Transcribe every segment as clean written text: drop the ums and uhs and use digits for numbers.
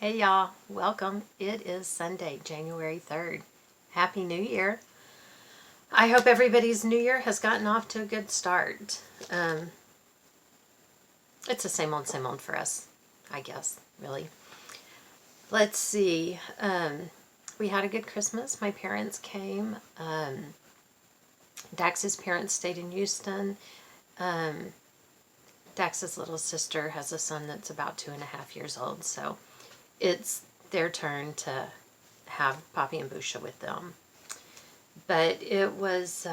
Hey y'all, welcome. It is Sunday, January 3rd. Happy New Year. I hope everybody's New Year has gotten off to a good start. It's the same old for us, I guess, really. Let's see. We had a good Christmas. My parents came. Dax's parents stayed in Houston. Dax's little sister has a son that's about 2.5 years old, so it's their turn to have Poppy and Busha with them. But it was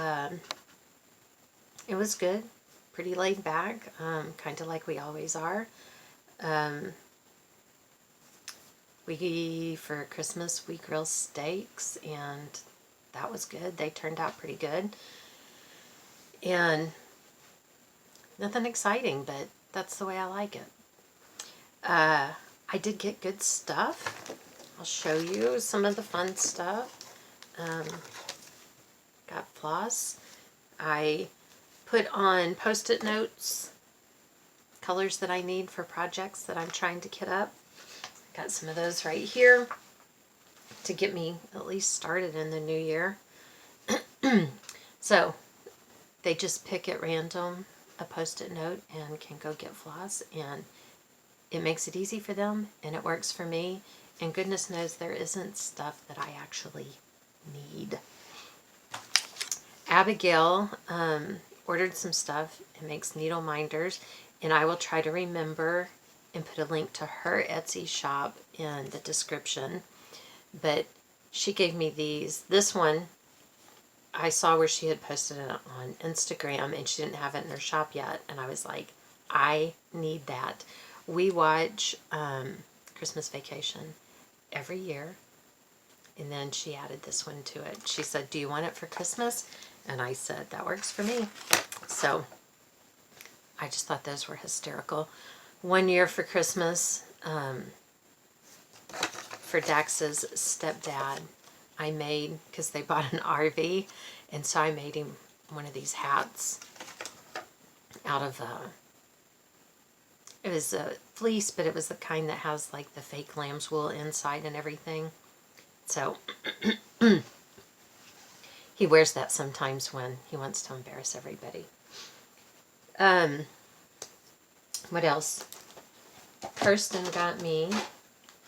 good, pretty laid back, kind of like we always are. For Christmas, we grilled steaks, and that was good. They turned out pretty good. And nothing exciting, but that's the way I like it. I did get good stuff. I'll show you some of the fun stuff. Got Floss. I put on Post-it notes, colors that I need for projects that I'm trying to kit up. Got some of those right here to get me at least started in the new year. So they just pick at random a Post-it note and can go get Floss, and it makes it easy for them, and it works for me. And goodness knows there isn't stuff that I actually need. Abigail ordered some stuff and makes needle minders, and I will try to remember and put a link to her Etsy shop in the description. But she gave me these. This one I saw where she had posted it on Instagram, and she didn't have it in her shop yet, and I was like, I need that. We watch Christmas Vacation every year, and then she added this one to it. She said, do you want it for Christmas? And I said, that works for me. So I just thought those were hysterical. One year for Christmas, for Dax's stepdad, I made, because they bought an RV, and so I made him one of these hats out of it was a fleece, but it was the kind that has like the fake lamb's wool inside and everything. So he wears that sometimes when he wants to embarrass everybody. What else? Kirsten got me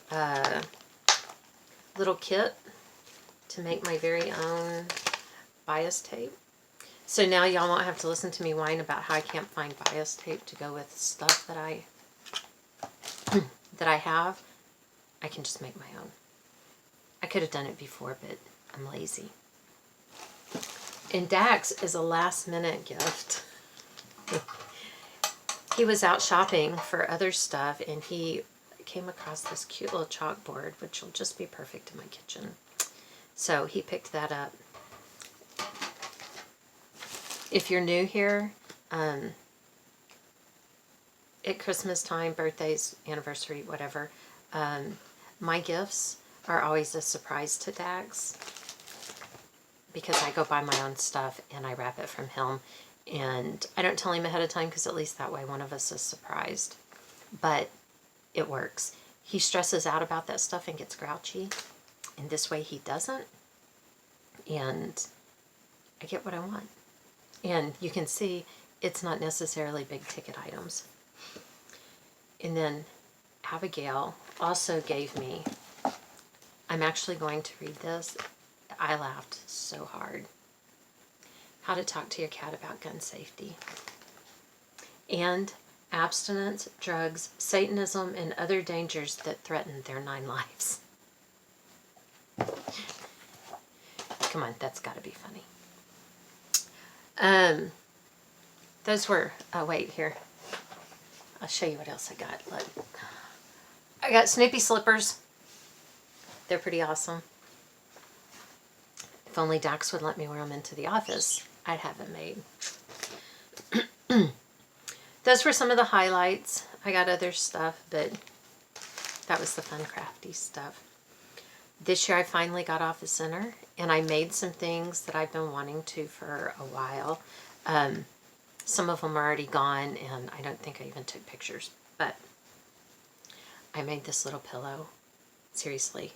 a little kit to make my very own bias tape. So now y'all won't have to listen to me whine about how I can't find bias tape to go with stuff that I have. I can just make my own. I could have done it before, but I'm lazy. And Dax is a last minute gift. He was out shopping for other stuff, and he came across this cute little chalkboard, which will just be perfect in my kitchen. So he picked that up. If you're new here, at Christmas time, birthdays, anniversary, whatever, my gifts are always a surprise to Dax, because I go buy my own stuff and I wrap it from him. And I don't tell him ahead of time, because at least that way one of us is surprised. But it works. He stresses out about that stuff and gets grouchy, and this way he doesn't. And I get what I want. And you can see it's not necessarily big ticket items. And then Abigail also gave me, I'm actually going to read this. I laughed so hard. How to talk to your cat about gun safety. And abstinence, drugs, Satanism, and other dangers that threaten their 9 lives. Come on, that's got to be funny. Those were, oh wait, here. I'll show you what else I got. Look. I got Snoopy slippers. They're pretty awesome. If only Dax would let me wear them into the office, I'd have them made. Those were some of the highlights. I got other stuff, but that was the fun, crafty stuff. This year I finally got off the center, and I made some things that I've been wanting to for a while. Some of them are already gone, and I don't think I even took pictures, but I made this little pillow Seriously.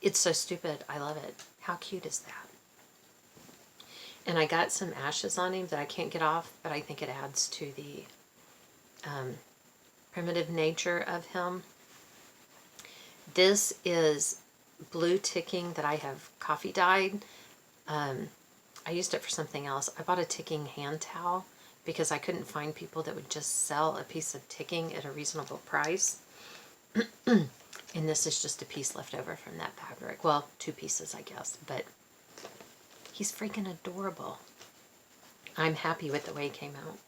It's so stupid. I love it. How cute is that? And I got some ashes on him that I can't get off, but I think it adds to the primitive nature of him. This is blue ticking that I have coffee dyed. I used it for something else. I bought a ticking hand towel because I couldn't find people that would just sell a piece of ticking at a reasonable price. And this is just a piece left over from that fabric. Well, 2 pieces, I guess, but he's freaking adorable. I'm happy with the way he came out.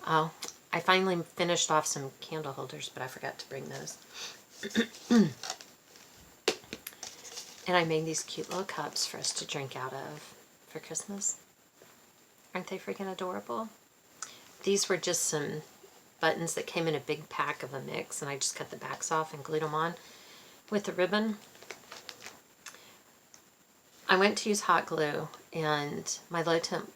Oh, I finally finished off some candle holders, but I forgot to bring those. And I made these cute little cups for us to drink out of for Christmas. Aren't they freaking adorable? These were just some buttons that came in a big pack of a mix, and I just cut the backs off and glued them on with the ribbon. I went to use hot glue, and my low temp,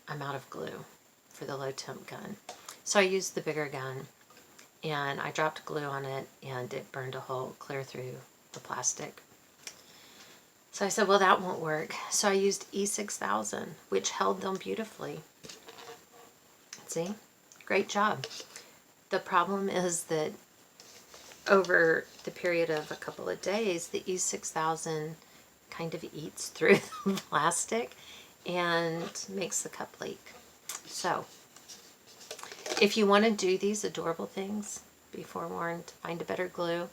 I'm out of glue for the low temp gun. So I used the bigger gun, and I dropped glue on it, and it burned a hole clear through the plastic. So I said, well, that won't work. So I used E6000, which held them beautifully. See? Great job. The problem is that over the period of a couple of days, the E6000 kind of eats through the plastic and makes the cup leak. So, if you want to do these adorable things, be forewarned, find a better glue.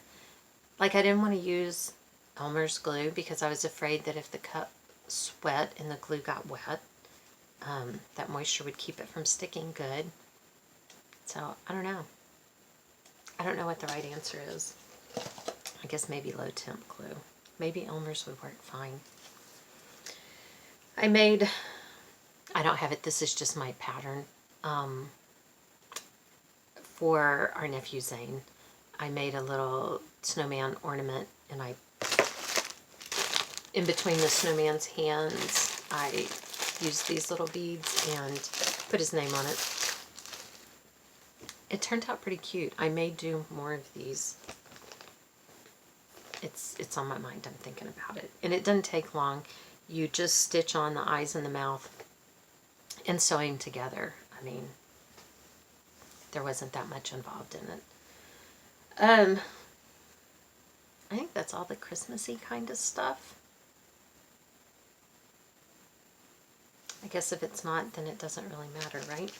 Like, I didn't want to use Elmer's glue because I was afraid that if the cup sweat and the glue got wet, that moisture would keep it from sticking good. So, I don't know. I don't know what the right answer is. I guess maybe low temp glue. Maybe Elmer's would work fine. I don't have it, this is just my pattern. For our nephew Zane, I made a little snowman ornament, and in between the snowman's hands, I used these little beads and put his name on it. It turned out pretty cute. I may do more of these. It's on my mind. I'm thinking about it. And it doesn't take long. You just stitch on the eyes and the mouth and sew them together. I mean, there wasn't that much involved in it. I think that's all the Christmassy kind of stuff. I guess if it's not, then it doesn't really matter, right?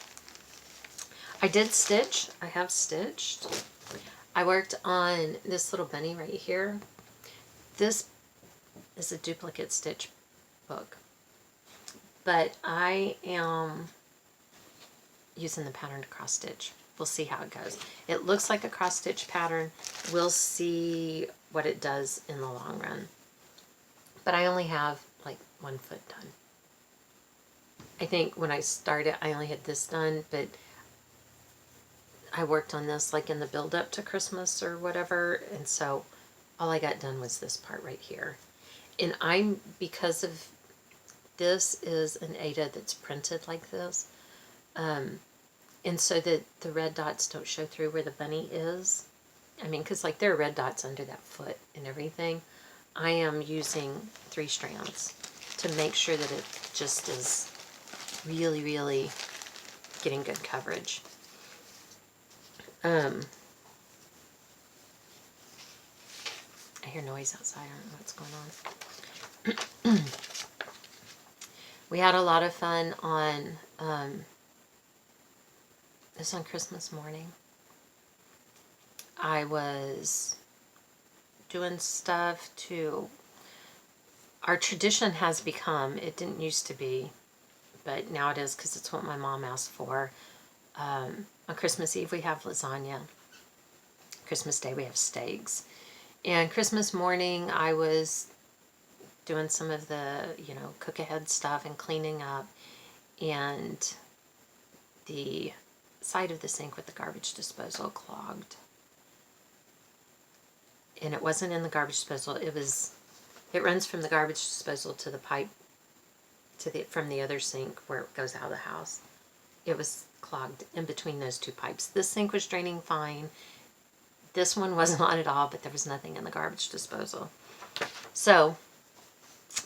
I did stitch. I have stitched. I worked on this little bunny right here. This is a duplicate stitch book, but I am using the pattern to cross stitch. We'll see how it goes. It looks like a cross stitch pattern. We'll see what it does in the long run. But I only have like 1 foot done. I think when I started, I only had this done, but I worked on this like in the build up to Christmas or whatever, and so all I got done was this part right here. And because of this is an Ada that's printed like this, and so that the red dots don't show through where the bunny is. I mean, because like there are red dots under that foot and everything. I am using 3 strands to make sure that it just is really, really getting good coverage. I hear noise outside. I don't know what's going on. We had a lot of fun on this on Christmas morning. I was doing stuff to... Our tradition has become, it didn't used to be, but now it is because it's what my mom asked for. On Christmas Eve we have lasagna. Christmas Day we have steaks. And Christmas morning I was doing some of the, cook ahead stuff and cleaning up. And the side of the sink with the garbage disposal clogged. And it wasn't in the garbage disposal. It runs from the garbage disposal to the pipe from the other sink where it goes out of the house. It was clogged in between those 2 pipes. This sink was draining fine. This one wasn't on at all, but there was nothing in the garbage disposal. So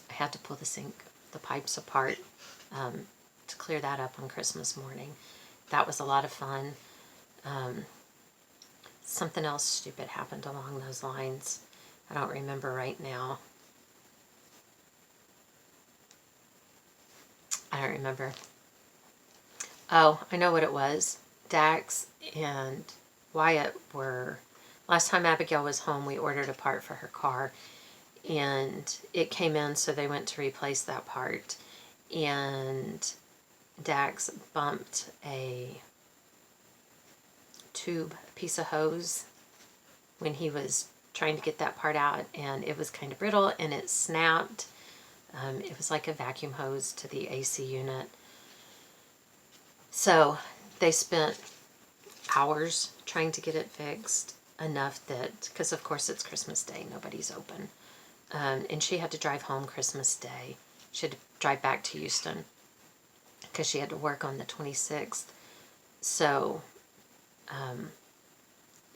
I had to pull the pipes apart to clear that up on Christmas morning. That was a lot of fun. Something else stupid happened along those lines. I don't remember right now. I don't remember. Oh, I know what it was. Dax and Wyatt were... Last time Abigail was home, we ordered a part for her car. And it came in, so they went to replace that part. And Dax bumped a piece of hose when he was trying to get that part out, and it was kind of brittle and it snapped. It was like a vacuum hose to the AC unit. So they spent hours trying to get it fixed, enough that, because of course it's Christmas Day, nobody's open. And she had to drive home Christmas Day. She had to drive back to Houston because she had to work on the 26th. So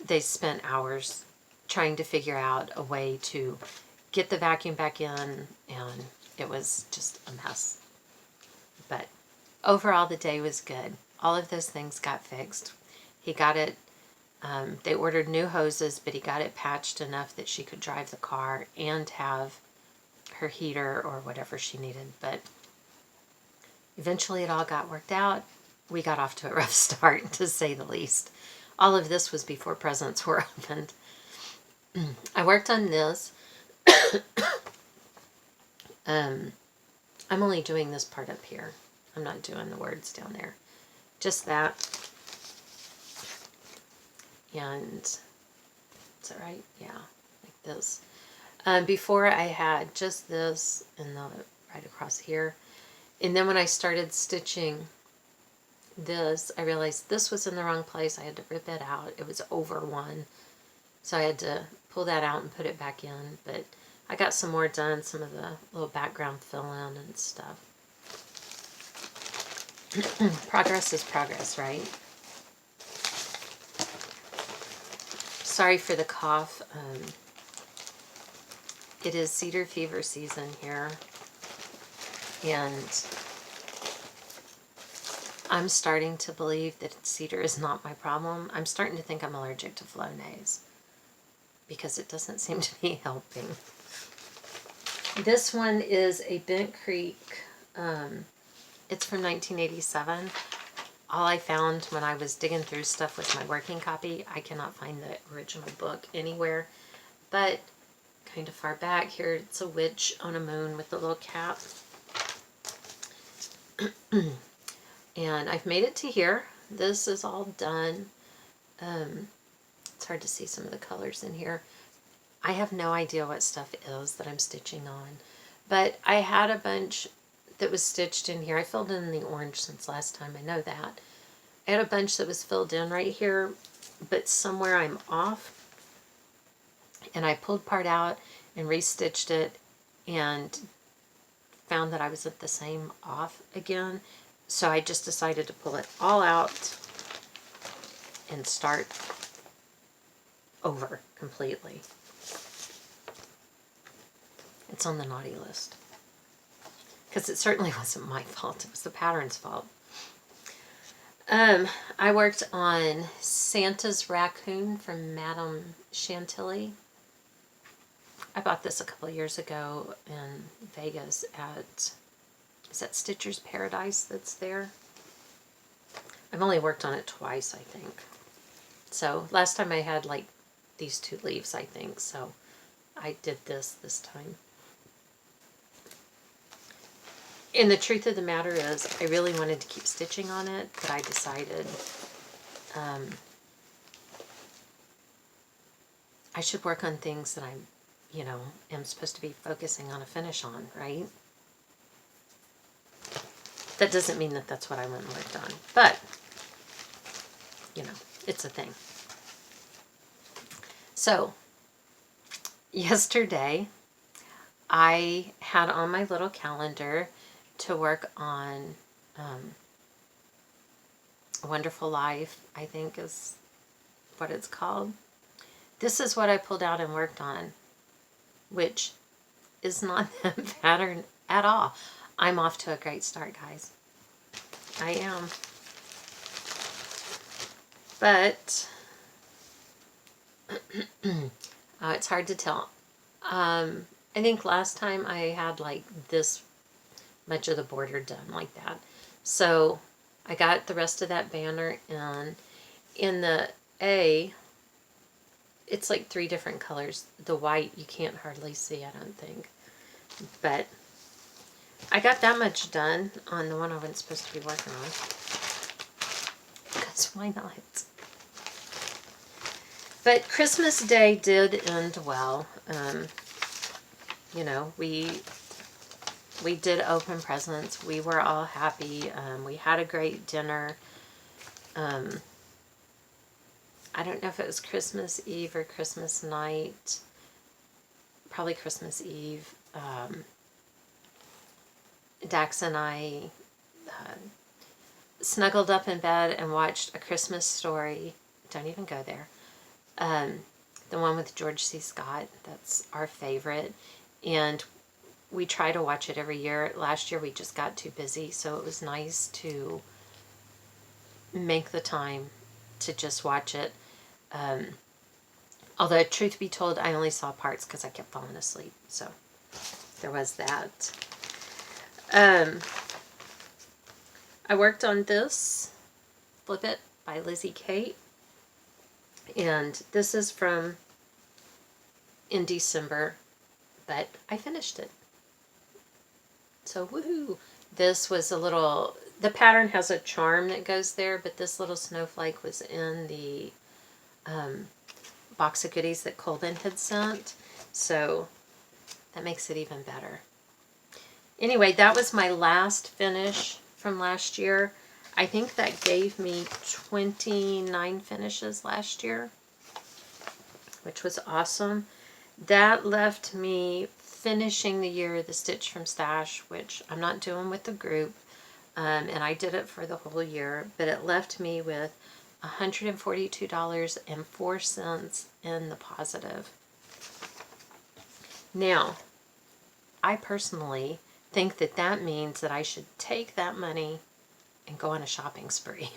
they spent hours trying to figure out a way to get the vacuum back in, and it was just a mess. But overall, the day was good. All of those things got fixed. He got it, they ordered new hoses, but he got it patched enough that she could drive the car and have her heater or whatever she needed. But eventually it all got worked out. We got off to a rough start, to say the least. All of this was before presents were opened. I worked on this. I'm only doing this part up here. I'm not doing the words down there. Just that. And, is that right? Yeah, like this. Before I had just this and the right across here. And then when I started stitching this, I realized this was in the wrong place. I had to rip it out. It was over one. So I had to pull that out and put it back in. But I got some more done, some of the little background fill in and stuff. Progress is progress, right? Sorry for the cough. It is cedar fever season here. And I'm starting to believe that cedar is not my problem. I'm starting to think I'm allergic to Flonase because it doesn't seem to be helping. This one is a Bent Creek. It's from 1987. All I found when I was digging through stuff was my working copy. I cannot find the original book anywhere. But kind of far back here, it's a witch on a moon with a little cap. And I've made it to here. This is all done. It's hard to see some of the colors in here. I have no idea what stuff is that I'm stitching on. But I had a bunch that was stitched in here. I filled in the orange since last time, I know that. I had a bunch that was filled in right here, but somewhere I'm off. And I pulled part out and restitched it and found that I was at the same off again. So I just decided to pull it all out and start over completely. It's on the naughty list. Because it certainly wasn't my fault. It was the pattern's fault. I worked on Santa's Raccoon from Madame Chantilly. I bought this a couple of years ago in Vegas at, is that Stitcher's Paradise that's there? I've only worked on it twice, I think. So last time I had like these two leaves, I think. So I did this time. And the truth of the matter is, I really wanted to keep stitching on it, but I decided I should work on things that I'm, am supposed to be focusing on a finish on, right? That doesn't mean that that's what I went and worked on, but, it's a thing. So, yesterday, I had on my little calendar to work on Wonderful Life, I think is what it's called. this is what I pulled out and worked on, which is not that pattern at all. I'm off to a great start, guys. I am. But it's hard to tell. I think last time I had like this much of the border done like that. So I got the rest of that banner in. In the A, it's like 3 different colors. The white you can't hardly see, I don't think. But I got that much done on the one I wasn't supposed to be working on. Because why not? But Christmas Day did end well. You know, we did open presents. We were all happy. We had a great dinner. I don't know if it was Christmas Eve or Christmas night. Probably Christmas Eve. Dax and I snuggled up in bed and watched A Christmas Story. Don't even go there. The one with George C. Scott. That's our favorite. And we try to watch it every year. Last year we just got too busy, so it was nice to make the time to just watch it. Although, truth be told, I only saw parts because I kept falling asleep. So, there was that. I worked on this, Flip It, by Lizzie Kate. And this is from in December, but I finished it. So, woohoo! This was a little, the pattern has a charm that goes there, but this little snowflake was in the box of goodies that Colvin had sent. So, that makes it even better. Anyway, that was my last finish from last year. I think that gave me 29 finishes last year, which was awesome. That left me finishing the year the Stitch from Stash, which I'm not doing with the group, and I did it for the whole year, but it left me with $142.04 in the positive. Now, I personally think that that means that I should take that money and go on a shopping spree.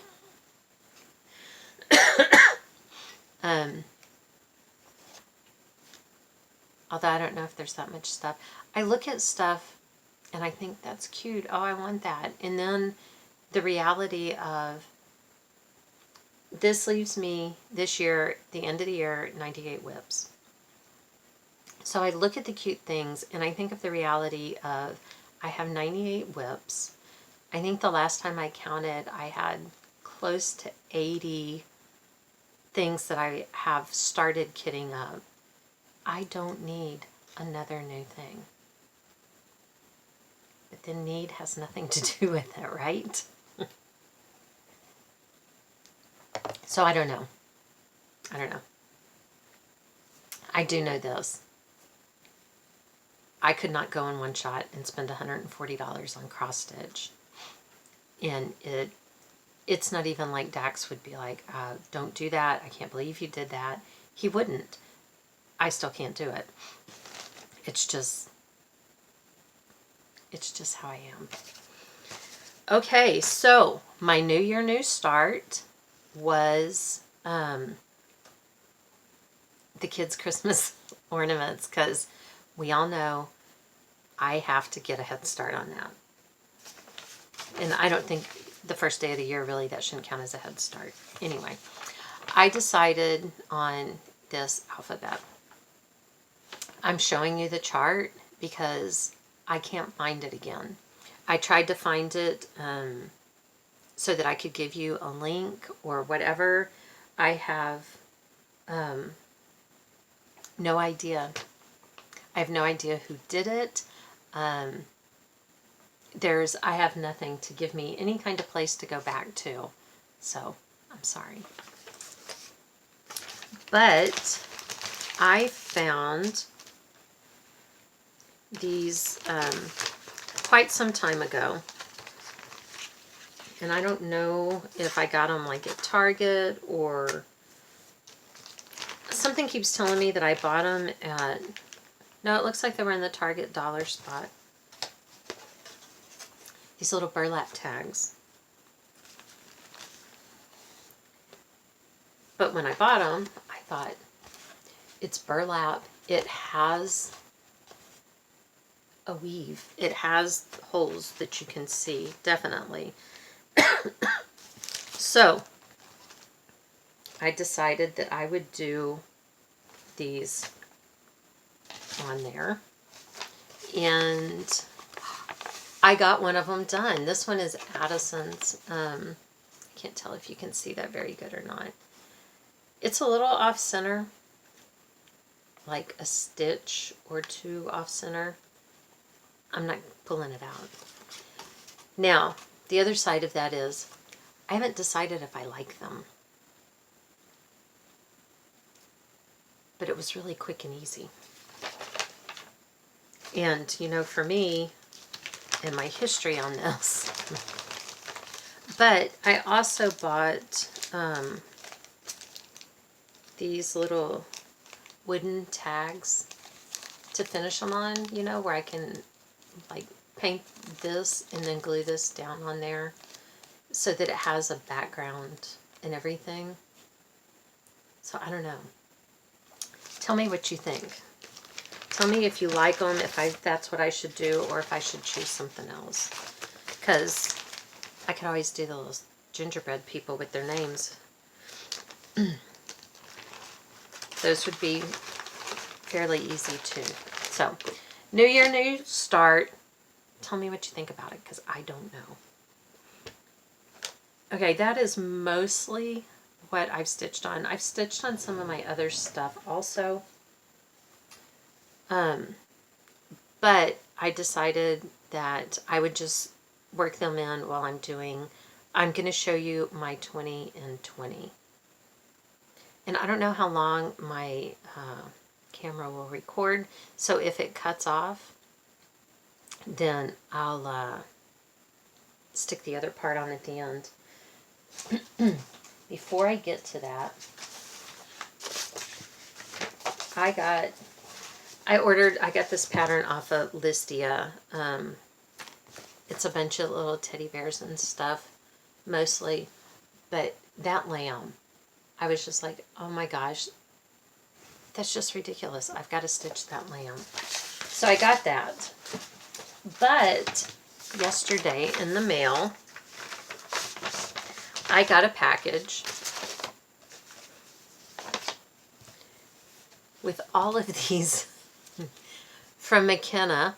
Although I don't know if there's that much stuff. I look at stuff and I think that's cute. Oh, I want that. And then the reality of this leaves me this year, the end of the year, 98 whips. So I look at the cute things and I think of the reality of I have 98 whips. I think the last time I counted, I had close to 80 things that I have started kitting up. I don't need another new thing. But the need has nothing to do with it, right? So I don't know. I do know this. I could not go in one shot and spend $140 on cross stitch. And it's not even like Dax would be like, don't do that. I can't believe you did that. He wouldn't. I still can't do it. It's just how I am. Okay, so my New Year, New Start was the kids' Christmas ornaments, because we all know I have to get a head start on that. And I don't think the first day of the year, really, that shouldn't count as a head start. Anyway, I decided on this alphabet. I'm showing you the chart because I can't find it again. I tried to find it so that I could give you a link or whatever. I have no idea. I have no idea who did it. I have nothing to give me any kind of place to go back to. So, I'm sorry. But I found these quite some time ago. And I don't know if I got them like at Target or something keeps telling me that I bought them at, no, it looks like they were in the Target dollar spot. These little burlap tags. But when I bought them, I thought, it's burlap. It has a weave. It has holes that you can see, definitely. So, I decided that I would do these on there. And I got one of them done. This one is Addison's. I can't tell if you can see that very good or not. It's a little off center, like a stitch or two off center. I'm not pulling it out. Now, the other side of that is, I haven't decided if I like them. But it was really quick and easy. And, you know, for me, and my history on this, but I also bought these little wooden tags to finish them on, you know, where I can like paint this and then glue this down on there so that it has a background and everything. So I don't know. Tell me what you think. Tell me if you like them, if that's what I should do, or if I should choose something else. Because I could always do those gingerbread people with their names. Those would be fairly easy too. So, new year, new start. Tell me what you think about it, because I don't know. Okay, that is mostly what I've stitched on. I've stitched on some of my other stuff also. But I decided that I would just work them in while I'm going to show you my 20 and 20. And I don't know how long my camera will record, so if it cuts off, then I'll stick the other part on at the end. Before I get to that, I got this pattern off of Listia. It's a bunch of little teddy bears and stuff, mostly. But that lamb, I was just like, oh my gosh, that's just ridiculous. I've got to stitch that lamb. So I got that. But yesterday in the mail, I got a package with all of these from McKenna,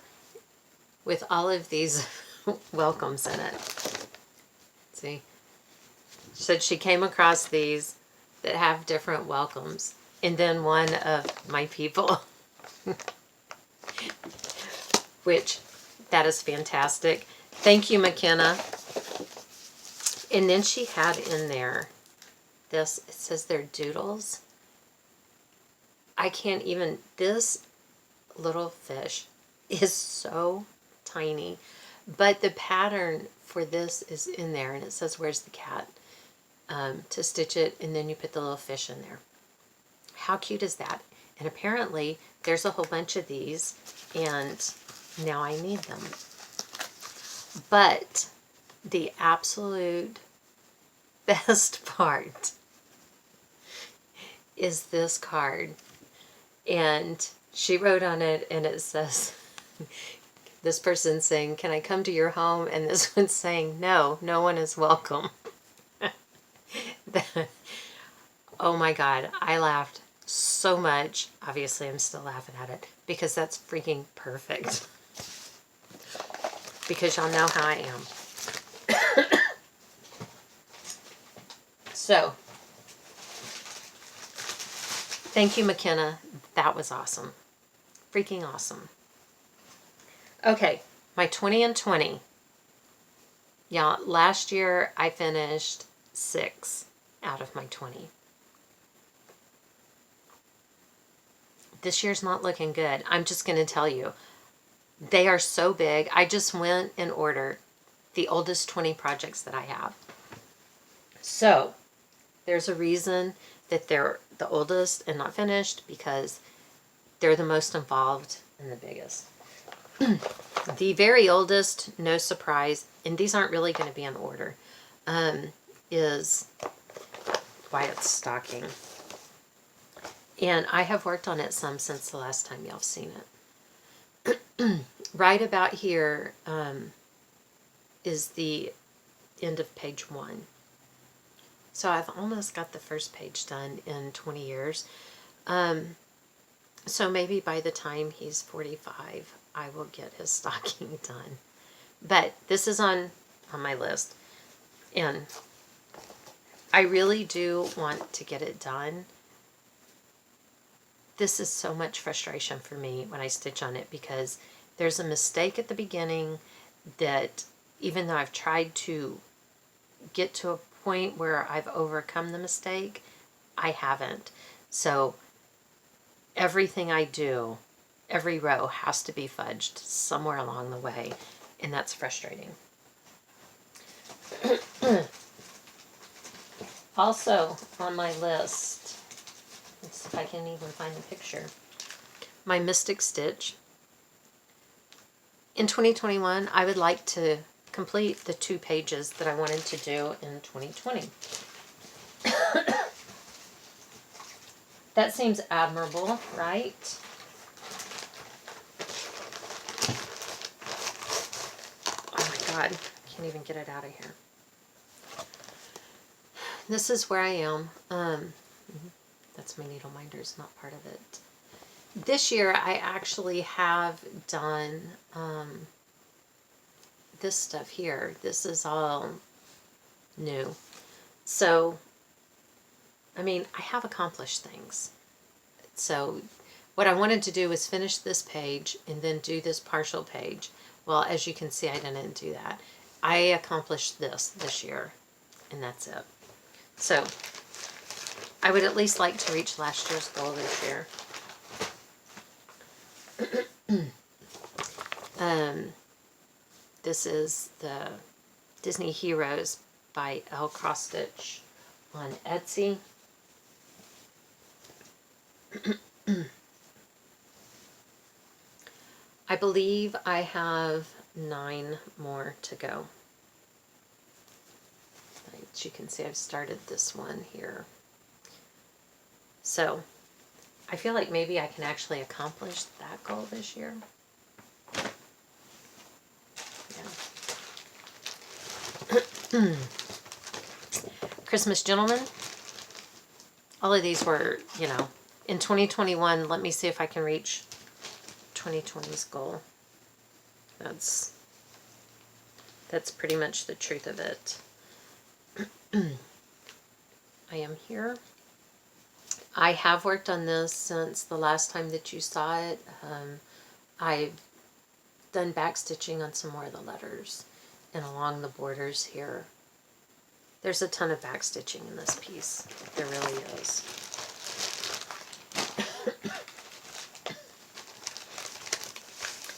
with all of these welcomes in it. See? She said she came across these that have different welcomes. And then one of my people, which, that is fantastic. Thank you, McKenna. And then she had in there this, it says they're doodles. I can't even, this little fish is so tiny. But the pattern for this is in there, and it says, where's the cat? To stitch it, and then you put the little fish in there. How cute is that? And apparently, there's a whole bunch of these, and now I need them. But the absolute best part is this card. And she wrote on it, and it says, this person's saying, can I come to your home? And this one's saying, no, no one is welcome. Oh my God, I laughed so much. Obviously, I'm still laughing at it because that's freaking perfect. Because y'all know how I am. So, thank you, McKenna. That was awesome. Freaking awesome. Okay, my 20 and 20. Yeah, last year I finished 6 out of my 20. This year's not looking good. I'm just going to tell you. They are so big. I just went and ordered the oldest 20 projects that I have. So, there's a reason that the oldest and not finished because they're the most involved and the biggest. The very oldest, no surprise, and these aren't really going to be in order, is Wyatt's stocking. And I have worked on it some since the last time y'all have seen it. Right about here is the end of page 1. So I've almost got the first page done in 20 years. So maybe by the time he's 45, I will get his stocking done. But this is on my list. And I really do want to get it done. This is so much frustration for me when I stitch on it because there's a mistake at the beginning that even though I've tried to get to a point where I've overcome the mistake, I haven't. So everything I do, every row has to be fudged somewhere along the way, and that's frustrating. Also on my list, let's see if I can even find the picture, my Mystic Stitch. In 2021, I would like to complete the 2 pages that I wanted to do in 2020. That seems admirable, right? Oh my God, I can't even get it out of here. This is where I am. That's my needle minders, not part of it. This year I actually have done this stuff here. This is all new. So, I mean, I have accomplished things. So what I wanted to do was finish this page and then do this partial page. Well, as you can see, I didn't do that. I accomplished this year, and that's it. So I would at least like to reach last year's goal this year. This is the Disney Heroes by L. Cross Stitch on Etsy. I believe I have 9 more to go. As you can see, I've started this one here. So I feel like maybe I can actually accomplish that goal this year. Yeah. Christmas Gentleman. All of these were, you know, in 2021. Let me see if I can reach 2020's goal. That's pretty much the truth of it. I am here. I have worked on this since the last time that you saw it. I've done back stitching on some more of the letters and along the borders here. There's a ton of back stitching in this piece. There really is.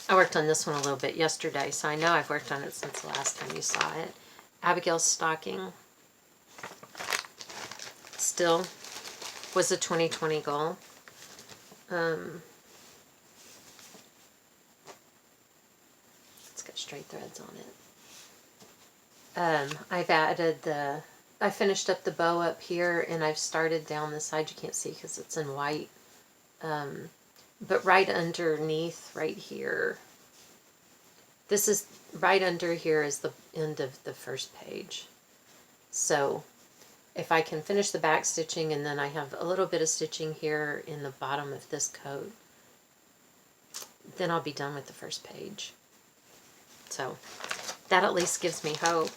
I worked on this one a little bit yesterday, so I know I've worked on it since the last time you saw it. Abigail's stocking still was a 2020 goal. It's got straight threads on it. I've added I finished up the bow up here, and I've started down the side. You can't see because it's in white. But right underneath, right here, this is, right under here is the end of the first page. So if I can finish the back stitching, and then I have a little bit of stitching here in the bottom of this coat, then I'll be done with the first page. So that at least gives me hope.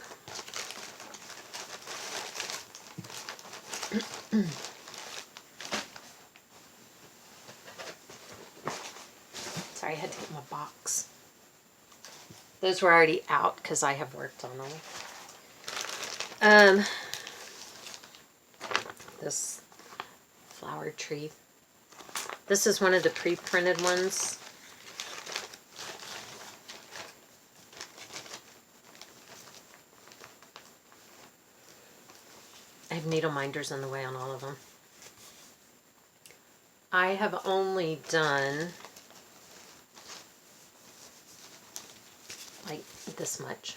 Sorry, I had to get my box. Those were already out because I have worked on them. This flower tree. This is one of the pre-printed ones. I have needle minders in the way on all of them. I have only done like this much.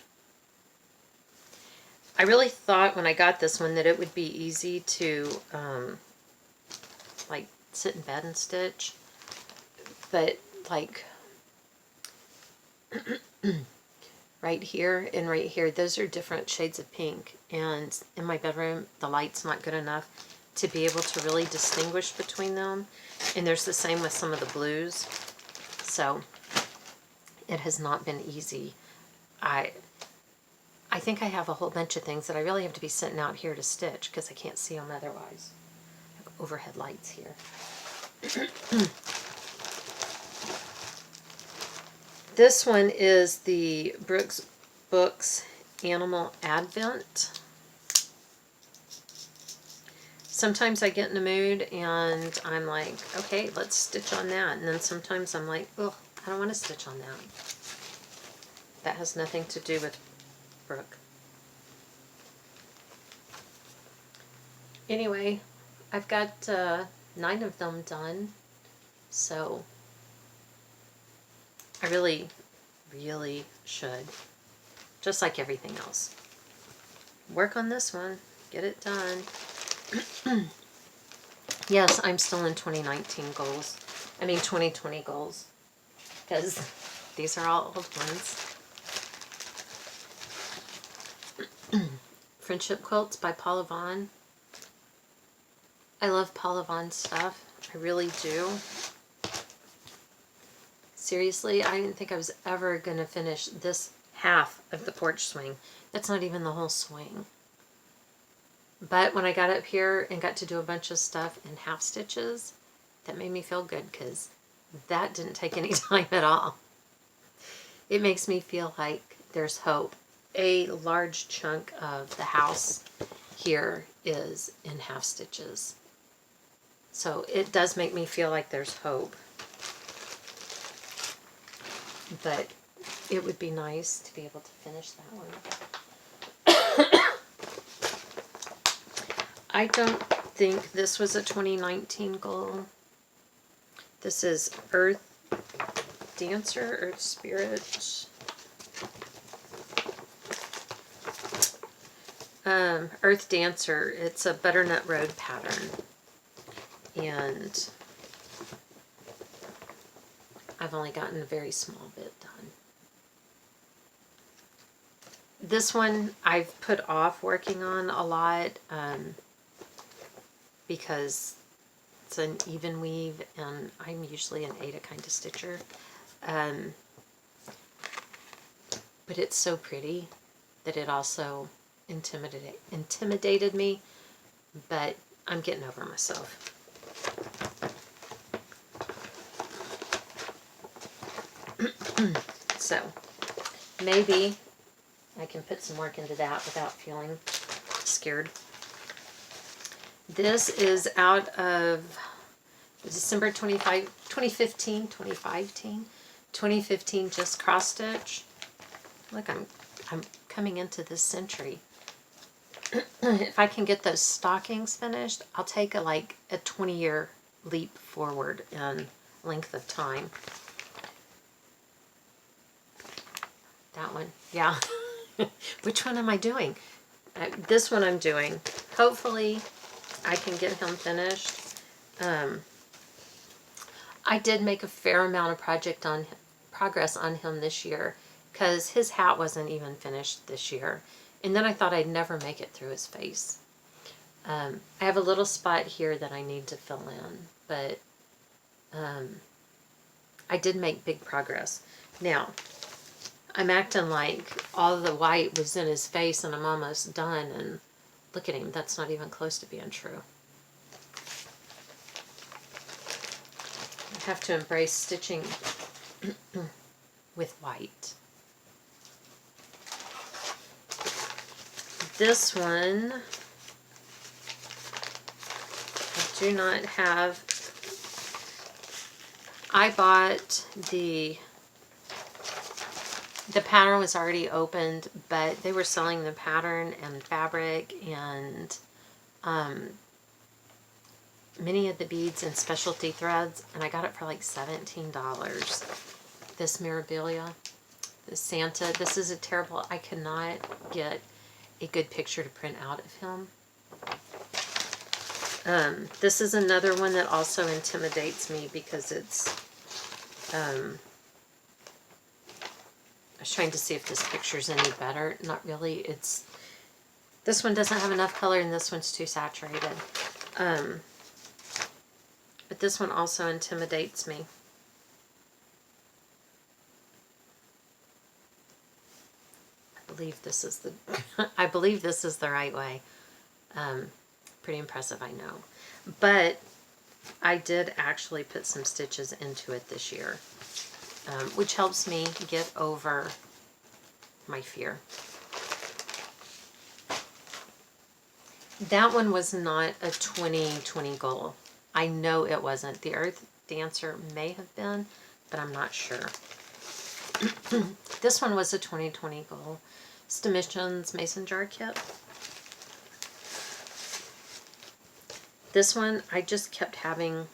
I really thought when I got this one that it would be easy to like sit in bed and stitch, but like right here and right here, those are different shades of pink, and in my bedroom the light's not good enough to be able to really distinguish between them, and there's the same with some of the blues, so it has not been easy. I think I have a whole bunch of things that I really have to be sitting out here to stitch because I can't see them otherwise. I have overhead lights here. This one is the Brooks Books Animal Advent. Sometimes I get in the mood and I'm like, okay, let's stitch on that. And then sometimes I'm like, oh, I don't want to stitch on that. That has nothing to do with Brooke. Anyway, I've got 9 of them done, so I really, really should, just like everything else, work on this one, get it done. Yes, I'm still in 2019 goals. I mean 2020 goals, because these are all old ones. Friendship Quilts by Paula Vaughn. I love Paula Vaughn stuff. I really do. Seriously, I didn't think I was ever going to finish this half of the porch swing. That's not even the whole swing. But when I got up here and got to do a bunch of stuff in half stitches, that made me feel good because that didn't take any time at all. It makes me feel like there's hope. A large chunk of the house here is in half stitches. So it does make me feel like there's hope. But it would be nice to be able to finish that one. I don't think this was a 2019 goal. This is Earth Dancer, Earth Spirit. Earth Dancer, it's a Butternut Road pattern. And I've only gotten a very small bit done. This one I've put off working on a lot because it's an even weave and I'm usually an Ada kind of stitcher. But it's so pretty that it also intimidated me, but I'm getting over myself. So maybe I can put some work into that without feeling scared. This is out of December 2015 just cross stitch. Look, I'm coming into this century. If I can get those stockings finished, I'll take a 20-year leap forward in length of time. That one, yeah. Which one am I doing? This one I'm doing. Hopefully I can get him finished. I did make a fair amount of progress on him this year because his hat wasn't even finished this year. And then I thought I'd never make it through his face. I have a little spot here that I need to fill in, but I did make big progress. Now, I'm acting like all the white was in his face and I'm almost done, and look at him, that's not even close to being true. I have to embrace stitching with white. This one, I do not have. I bought the pattern was already opened, but they were selling the pattern and fabric and many of the beads in specialty threads, and I got it for like $17. This Mirabilia, this Santa, this is a terrible, I cannot get a good picture to print out of him. This is another one that also intimidates me because it's, I was trying to see if this picture's any better. Not really. This one doesn't have enough color and this one's too saturated. But this one also intimidates me. I believe this is the, I believe this is the right way. Pretty impressive, I know. But I did actually put some stitches into it this year, which helps me get over my fear. That one was not a 2020 goal. I know it wasn't. The Earth Dancer may have been, but I'm not sure. This one was a 2020 goal. Stamission's Mason Jar Kit. This one, I just kept having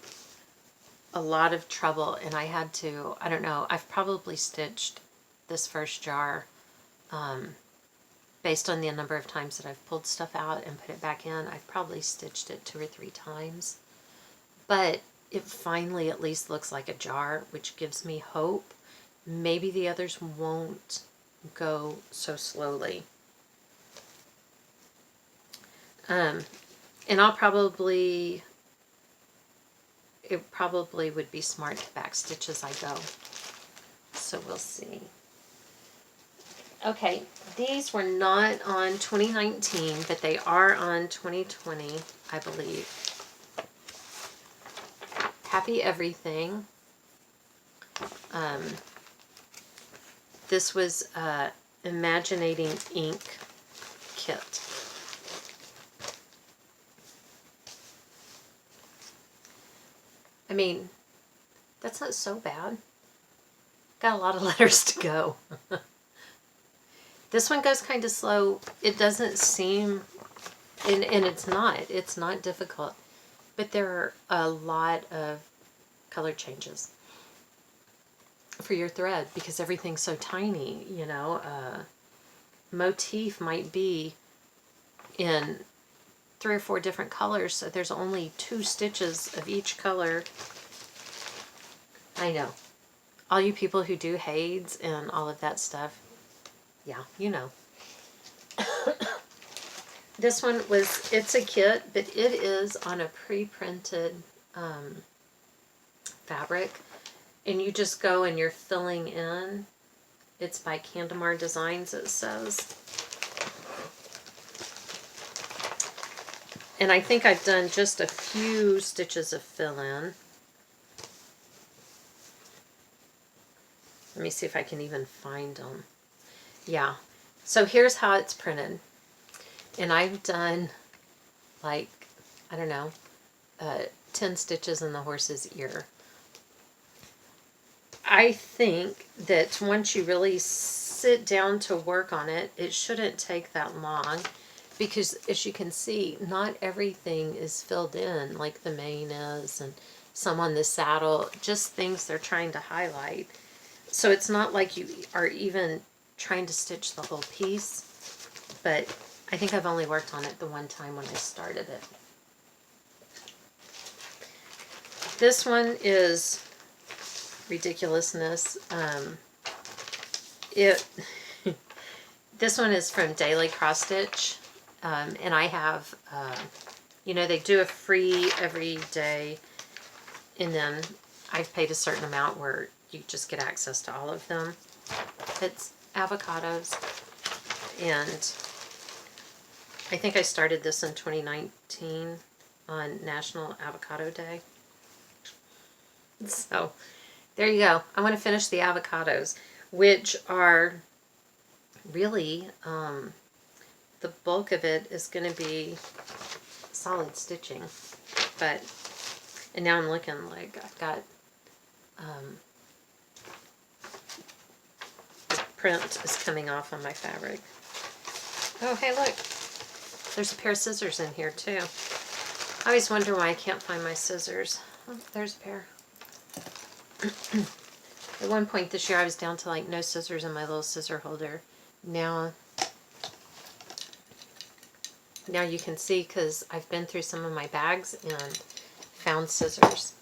a lot of trouble, and I had to, I don't know, I've probably stitched this first jar based on the number of times that I've pulled stuff out and put it back in. I've probably stitched it 2 or 3 times. But it finally at least looks like a jar, which gives me hope. Maybe the others won't go so slowly. And I'll probably, it probably would be smart to backstitch as I go. So we'll see. Okay, these were not on 2019, but they are on 2020, I believe. Happy Everything. This was Imaginating Ink kit. I mean, that's not so bad. Got a lot of letters to go. This one goes kind of slow. It doesn't seem, and it's not difficult, but there are a lot of color changes for your thread because everything's so tiny, you know. Motif might be in 3 or 4 different colors, so there's only 2 stitches of each color. I know. All you people who do Hades and all of that stuff, yeah, you know. This one was, it's a kit, but it is on a pre-printed fabric. And you just go and you're filling in. It's by Candemar Designs, it says. And I think I've done just a few stitches of fill-in. Let me see if I can even find them. Yeah. So here's how it's printed. And I've done, like, I don't know, 10 stitches in the horse's ear. I think that once you really sit down to work on it, it shouldn't take that long. Because as you can see, not everything is filled in like the mane is, and some on the saddle, just things they're trying to highlight. So it's not like you are even trying to stitch the whole piece, but I think I've only worked on it the one time when I started it. This one is ridiculousness. This one is from Daily Cross Stitch. And I have, you know, they do a free every day, and then I've paid a certain amount where you just get access to all of them. It's avocados, and I think I started this in 2019 on National Avocado Day. So, there you go. I want to finish the avocados, which are really, the bulk of it is going to be solid stitching, but, and now I'm looking like I've got, the print is coming off on my fabric. Oh, hey, look, there's a pair of scissors in here too. I always wonder why I can't find my scissors. Oh, there's a pair. At one point this year I was down to like no scissors in my little scissor holder. Now you can see because I've been through some of my bags and found scissors.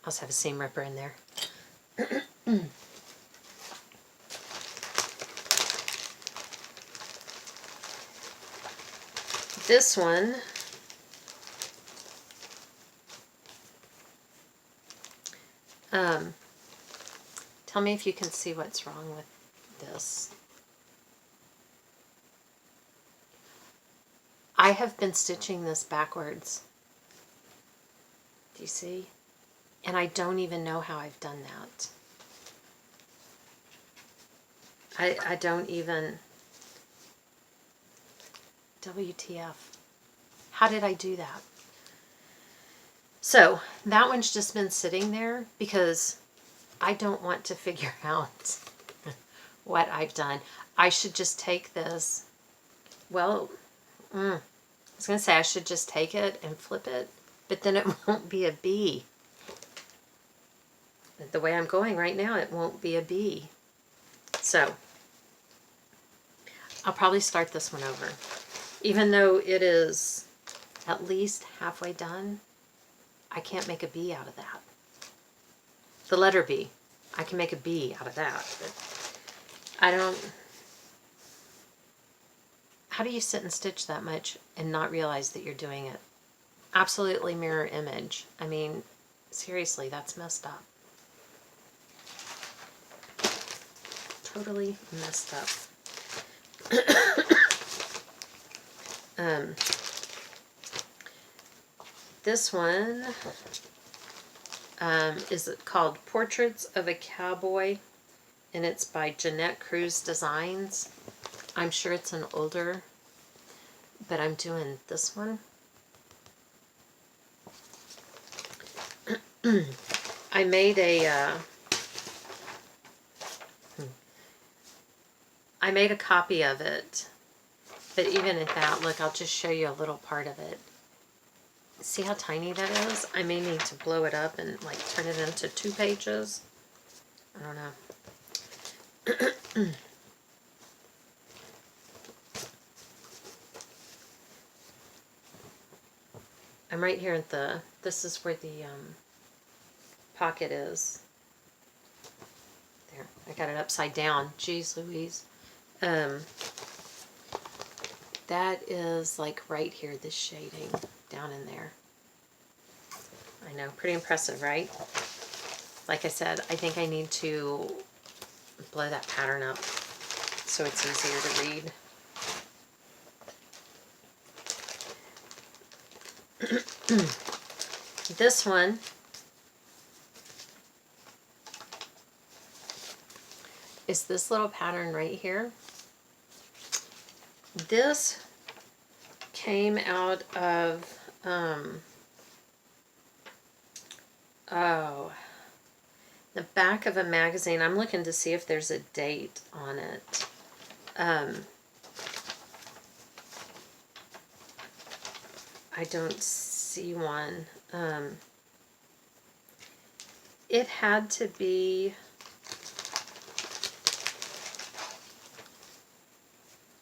I also have a seam ripper in there. This one tell me if you can see what's wrong with this. I have been stitching this backwards. Do you see? And I don't even know how I've done that. I don't even... WTF. How did I do that? So, that one's just been sitting there because I don't want to figure out what I've done. I should just take this. Well, I was going to say I should just take it and flip it, but then it won't be a B. The way I'm going right now, it won't be a B. So, I'll probably start this one over. Even though it is at least halfway done, I can't make a B out of that. The letter B. I can make a B out of that, but I don't... How do you sit and stitch that much and not realize that you're doing it? Absolutely mirror image. I mean, seriously, that's messed up. Totally messed up. This one is called Portraits of a Cowboy, and it's by Jeanette Cruz Designs. I'm sure it's an older, but I'm doing this one. I made a copy of it, but even at that, look, I'll just show you a little part of it. See how tiny that is? I may need to blow it up and like turn it into 2 pages. I don't know. I'm right here at the, this is where the pocket is. There, I got it upside down. Jeez Louise. That is like right here, this shading down in there. I know, pretty impressive, right? Like I said, I think I need to blow that pattern up so it's easier to read. This one is this little pattern right here. This came out of, the back of a magazine. I'm looking to see if there's a date on it. I don't see one. It had to be...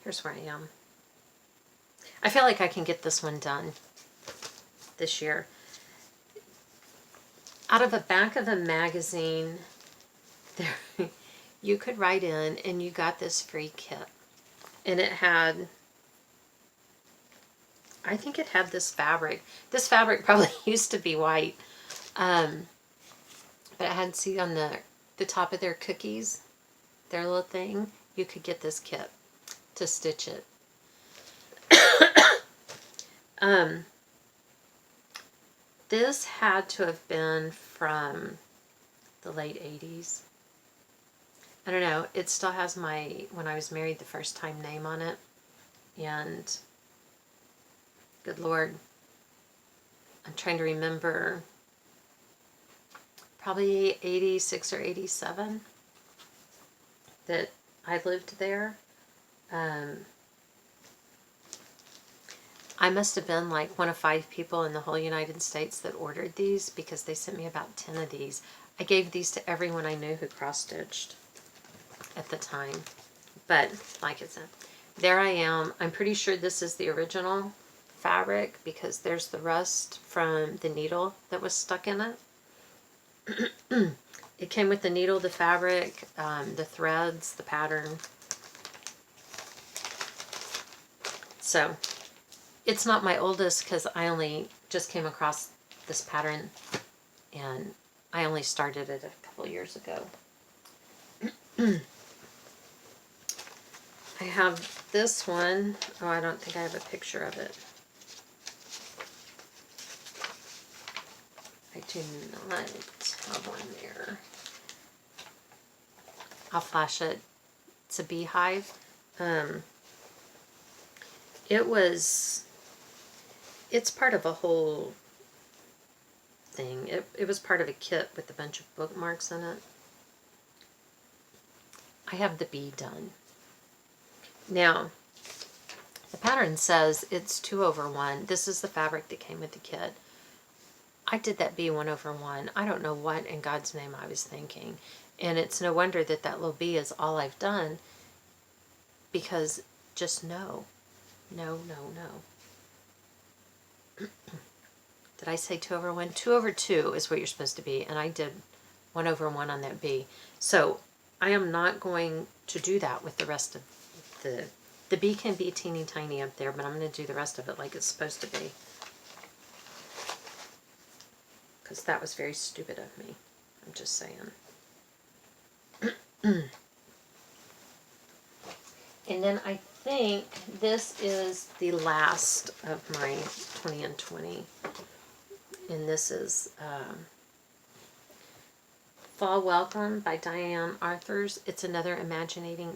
Here's where I am. I feel like I can get this one done this year. Out of the back of a magazine, there you could write in and you got this free kit. And it had, I think it had this fabric. This fabric probably used to be white. But it had, see on the top of their cookies, their little thing, you could get this kit to stitch it. This had to have been from the late 80s. I don't know. It still has my, when I was married the first time, name on it. And good Lord, I'm trying to remember, probably 86 or 87 that I lived there. I must have been like one of 5 people in the whole United States that ordered these, because they sent me about 10 of these. I gave these to everyone I knew who cross-stitched at the time. But like I said, there I am. I'm pretty sure this is the original fabric, because there's the rust from the needle that was stuck in it. It came with the needle, the fabric, the threads, the pattern. So it's not my oldest, because I only just came across this pattern and I only started it a couple years ago. I have this one. Oh, I don't think I have a picture of it. I do not have one there. I'll flash it. It's a beehive. It's part of a whole thing. It was part of a kit with a bunch of bookmarks in it. I have the bee done. Now, the pattern says it's 2/1. This is the fabric that came with the kit. I did that bee 1/1. I don't know what in God's name I was thinking. And it's no wonder that that little bee is all I've done, because just no. No, no, no. Did I say 2/1? 2/2 is what you're supposed to be, and I did 1/1 on that bee. So I am not going to do that with the rest of the bee. Can be teeny tiny up there, but I'm going to do the rest of it like it's supposed to be, because that was very stupid of me. I'm just saying. And then I think this is the last of my 20 and 20. And this is Fall Welcome by Diane Arthurs. It's another Imaginating